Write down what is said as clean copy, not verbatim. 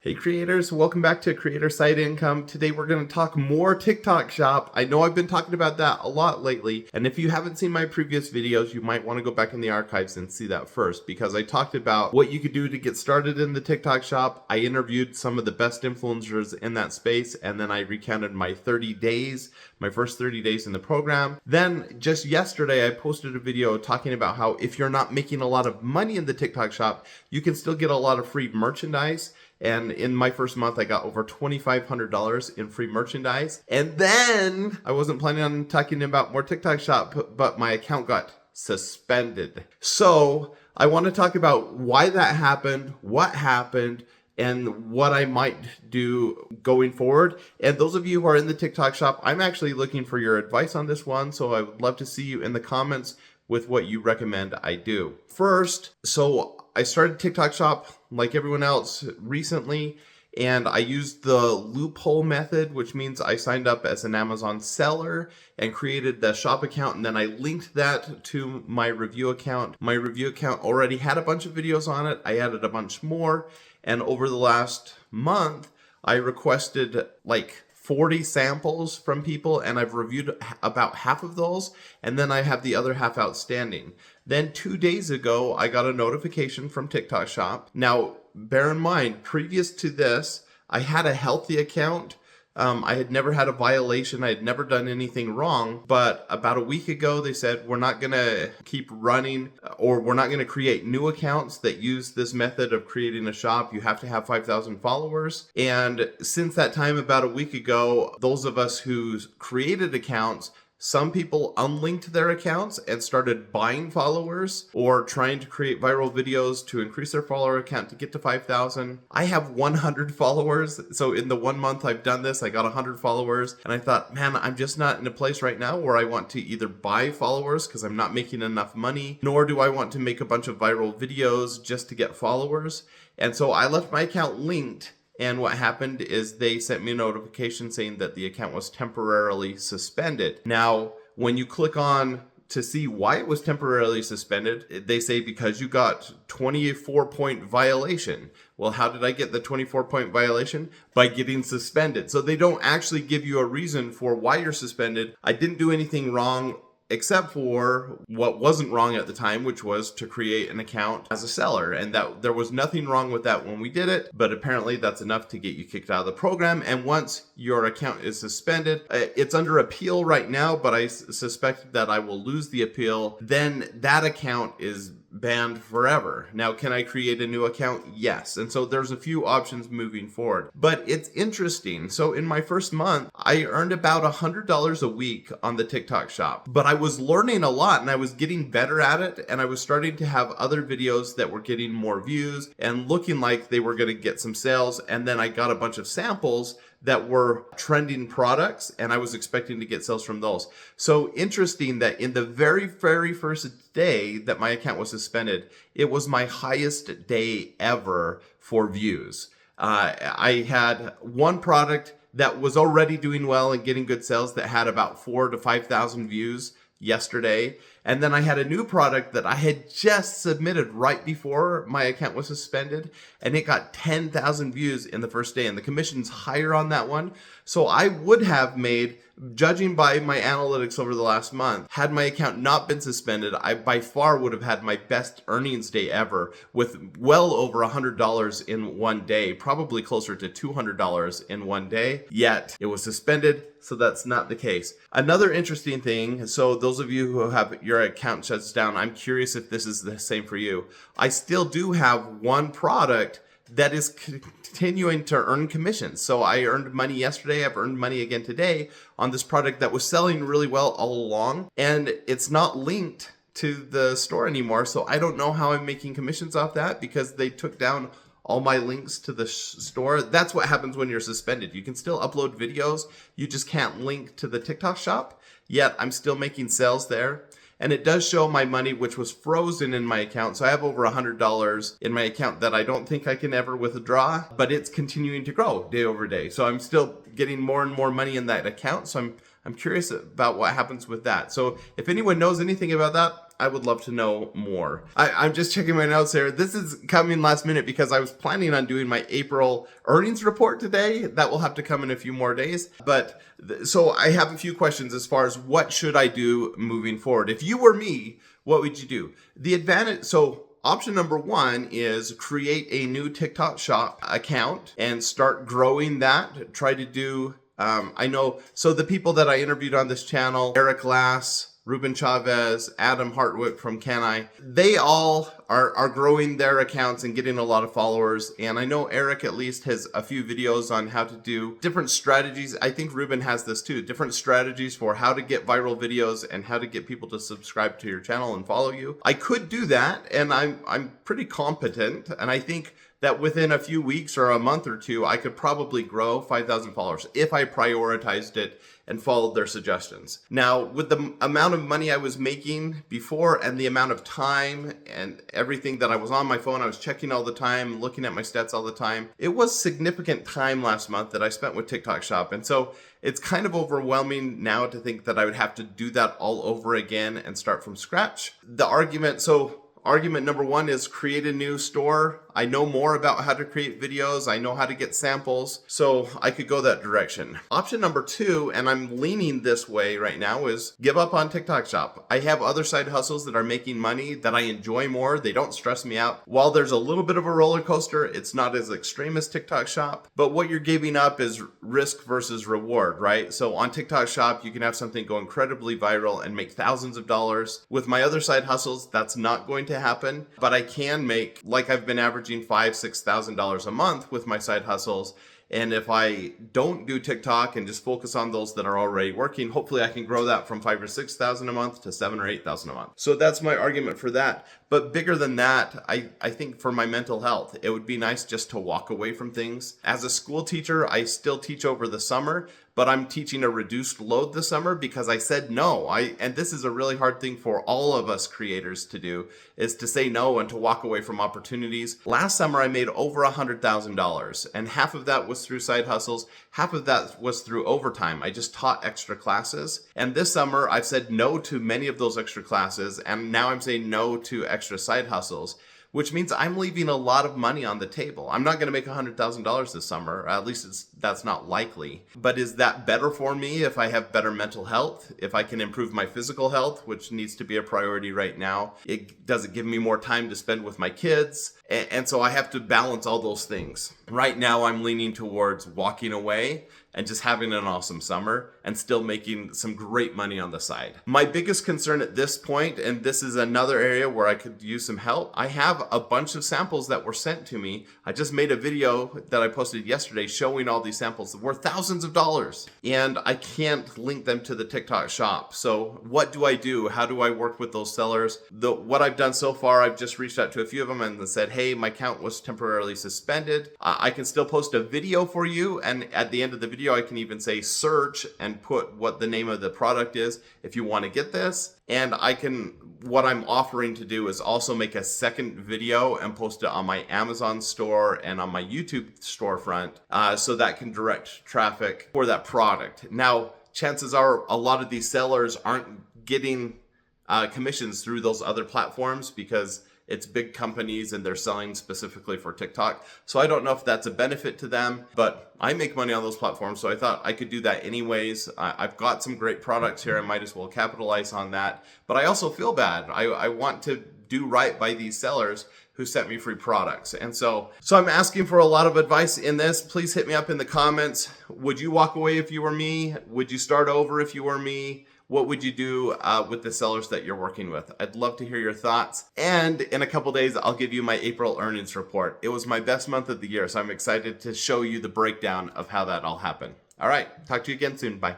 Hey creators, welcome back to Creator Side Income. Today we're going to talk more TikTok Shop. I know I've been talking about that a lot lately, and if you haven't seen my previous videos, you might want to go back in the archives and see that first, because I talked about what you could do to get started in the TikTok Shop. I interviewed some of the best influencers in that space, and then I recounted my 30 days, my first 30 days in the program. Then just yesterday, I posted a video talking about how if you're not making a lot of money in the TikTok Shop, you can still get a lot of free merchandise. And in my first month, I got over $2,500 in free merchandise. And then I wasn't planning on talking about more TikTok Shop, but my account got suspended. So I want to talk about why that happened, what happened, and what I might do going forward. And those of you who are in the TikTok Shop, I'm actually looking for your advice on this one. So I would love to see you in the comments with what you recommend I do. First, so I started TikTok Shop like everyone else recently, and I used the loophole method, which means I signed up as an Amazon seller and created the shop account, and then I linked that to my review account. My review account already had a bunch of videos on it. I added a bunch more, and over the last month, I requested like 40 samples from people, and I've reviewed about half of those, and then I have the other half outstanding. Then 2 days ago, I got a notification from TikTok Shop. Now, bear in mind, previous to this, I had a healthy account. I had never had a violation. I had never done anything wrong. But about a week ago, they said, we're not going to keep running, or we're not going to create new accounts that use this method of creating a shop. You have to have 5,000 followers. And since that time, about a week ago, those of us who created accounts, some people unlinked their accounts and started buying followers or trying to create viral videos to increase their follower count to get to 5,000. I have 100 followers. So in the 1 month I've done this, I got 100 followers. And I thought, man, I'm just not in a place right now where I want to either buy followers because I'm not making enough money, nor do I want to make a bunch of viral videos just to get followers. And so I left my account linked. And what happened is they sent me a notification saying that the account was temporarily suspended. Now, when you click on to see why it was temporarily suspended, they say because you got 24-point violation. Well, how did I get the 24-point violation? By getting suspended. So they don't actually give you a reason for why you're suspended. I didn't do anything wrong, except for what wasn't wrong at the time, which was to create an account as a seller. And that there was nothing wrong with that when we did it, but apparently that's enough to get you kicked out of the program. And once your account is suspended, it's under appeal right now, but I suspect that I will lose the appeal. Then that account is banned forever. Now, can I create a new account? Yes. And so there's a few options moving forward, but it's interesting. So in my first month, I earned about $100 a week on the TikTok Shop, but I was learning a lot and I was getting better at it. And I was starting to have other videos that were getting more views and looking like they were going to get some sales. And then I got a bunch of samples that were trending products, and I was expecting to get sales from those. So interesting that in the very, very first day that my account was suspended, it was my highest day ever for views. I had one product that was already doing well and getting good sales that had about 4,000 to 5,000 views yesterday. And then I had a new product that I had just submitted right before my account was suspended, and it got 10,000 views in the first day, and the commission's higher on that one. So I would have made, judging by my analytics over the last month, had my account not been suspended, I by far would have had my best earnings day ever, with well over $100 in one day, probably closer to $200 in one day. Yet it was suspended, so that's not the case. Another interesting thing, so those of you who have your account shuts down, I'm curious if this is the same for you. I still do have one product that is continuing to earn commissions. So I earned money yesterday. I've earned money again today on this product that was selling really well all along. And it's not linked to the store anymore. So I don't know how I'm making commissions off that because they took down all my links to the store. That's what happens when you're suspended. You can still upload videos. You just can't link to the TikTok Shop. Yet I'm still making sales there. And it does show my money, which was frozen in my account. So I have over $100 in my account that I don't think I can ever withdraw, but it's continuing to grow day over day. So I'm still getting more and more money in that account. So I'm curious about what happens with that. So if anyone knows anything about that, I would love to know more. I'm just checking my notes here. This is coming last minute because I was planning on doing my April earnings report today. That will have to come in a few more days. But so I have a few questions as far as what should I do moving forward. If you were me, what would you do? The advantage, so option number one is create a new TikTok shop account and start growing that. Try to do, I know, so the people that I interviewed on this channel, Eric Lass, Ruben Chavez, Adam Hartwick from Can they all are growing their accounts and getting a lot of followers. And I know Eric at least has a few videos on how to do different strategies. I think Ruben has this too, different strategies for how to get viral videos and how to get people to subscribe to your channel and follow you. I could do that, and I'm pretty competent, and I think that within a few weeks or a month or two, I could probably grow 5,000 followers if I prioritized it and followed their suggestions. Now, with the amount of money I was making before and the amount of time and everything that I was on my phone, I was checking all the time, looking at my stats all the time. It was significant time last month that I spent with TikTok Shop. And so it's kind of overwhelming now to think that I would have to do that all over again and start from scratch. Argument number one is create a new store. I know more about how to create videos. I know how to get samples, so I could go that direction. Option number two, and I'm leaning this way right now, is give up on TikTok Shop. I have other side hustles that are making money that I enjoy more. They don't stress me out. While there's a little bit of a roller coaster, it's not as extreme as TikTok Shop, but what you're giving up is risk versus reward, right? So on TikTok Shop, you can have something go incredibly viral and make thousands of dollars. With my other side hustles, that's not going to happen, but I can make, like I've been averaging $5,000-$6,000 a month with my side hustles. And if I don't do TikTok and just focus on those that are already working, hopefully I can grow that from $5,000 or $6,000 a month to $7,000 or $8,000 a month. So that's my argument for that. But bigger than that, I think for my mental health, it would be nice just to walk away from things. As a school teacher, I still teach over the summer, but I'm teaching a reduced load this summer because I said no. And this is a really hard thing for all of us creators to do, is to say no and to walk away from opportunities. Last summer, I made over $100,000, and half of that was through side hustles. Half of that was through overtime. I just taught extra classes. And this summer, I've said no to many of those extra classes, and now I'm saying no to extra side hustles, which means I'm leaving a lot of money on the table. I'm not going to make $100,000 this summer, at least that's not likely. But is that better for me if I have better mental health? If I can improve my physical health, which needs to be a priority right now? Does it give me more time to spend with my kids? And so I have to balance all those things. Right now, I'm leaning towards walking away and just having an awesome summer and still making some great money on the side. My biggest concern at this point, and this is another area where I could use some help, I have a bunch of samples that were sent to me. I just made a video that I posted yesterday showing all these samples that were thousands of dollars, and I can't link them to the TikTok shop. So what do I do? How do I work with those sellers? What I've done so far, I've just reached out to a few of them and said, hey, my account was temporarily suspended. I can still post a video for you, and at the end of the video, I can even say search and put what the name of the product is if you want to get this. And what I'm offering to do is also make a second video and post it on my Amazon store and on my YouTube storefront, so that can direct traffic for that product. Now, chances are a lot of these sellers aren't getting commissions through those other platforms because it's big companies and they're selling specifically for TikTok. So I don't know if that's a benefit to them, but I make money on those platforms. So I thought I could do that anyways. I've got some great products here. I might as well capitalize on that. But I also feel bad. I want to do right by these sellers who sent me free products. And so I'm asking for a lot of advice in this. Please hit me up in the comments. Would you walk away if you were me? Would you start over if you were me? What would you do with the sellers that you're working with? I'd love to hear your thoughts. And in a couple days, I'll give you my April earnings report. It was my best month of the year, so I'm excited to show you the breakdown of how that all happened. All right, talk to you again soon. Bye.